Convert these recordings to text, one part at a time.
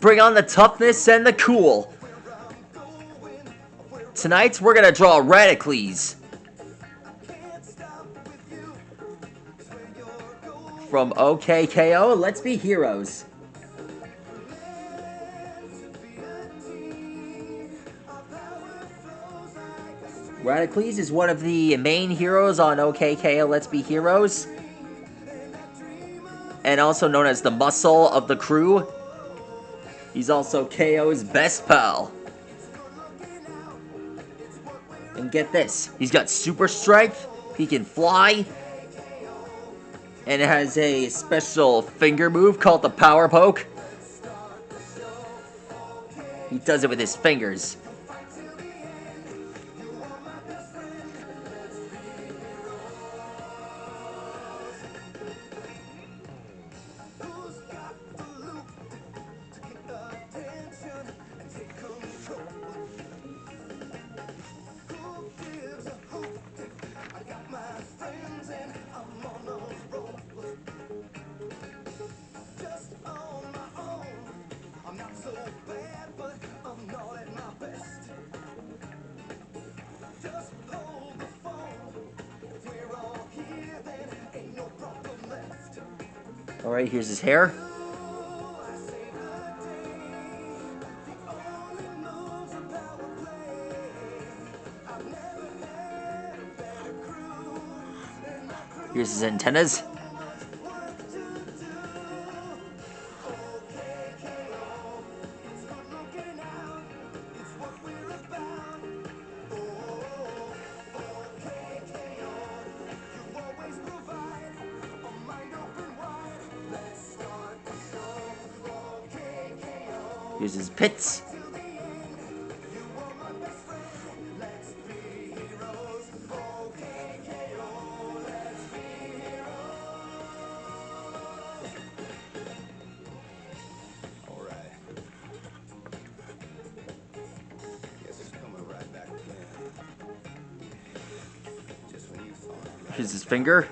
bring on the toughness and the cool. Tonight, we're gonna draw radicles. From OKKO, Let's Be Heroes. Radicles is one of the main heroes on OKKO Let's Be Heroes, and also known as the muscle of the crew. He's also KO's best pal. And get this, he's got super strength, he can fly, and it has a special finger move called the power poke. He does it with his fingers. Alright, here's his hair. Here's his antennas. Here's his pits. Here's his finger.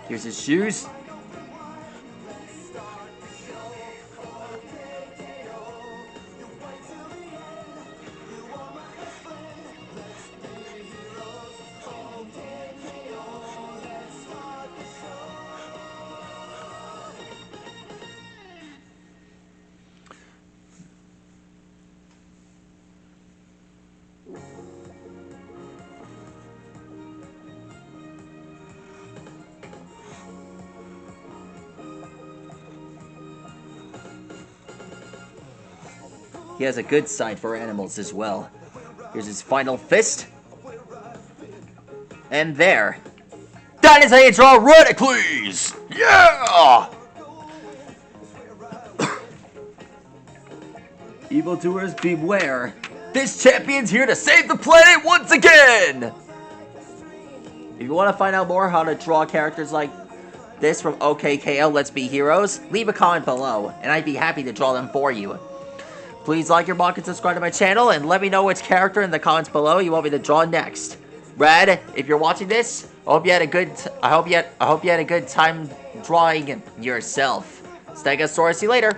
Here's his shoes. He has a good side for animals as well. Here's his final fist. And there. That is how you draw radicles! Yeah! Evildoers beware. This champion's here to save the planet once again! If you want to find out more how to draw characters like this from OKKO Let's Be Heroes, leave a comment below, and I'd be happy to draw them for you. Please like your blog and subscribe to my channel, and let me know which character in the comments below you want me to draw next. Red, if you're watching this, I hope you had a good time drawing yourself. Stegosaurus, see you later.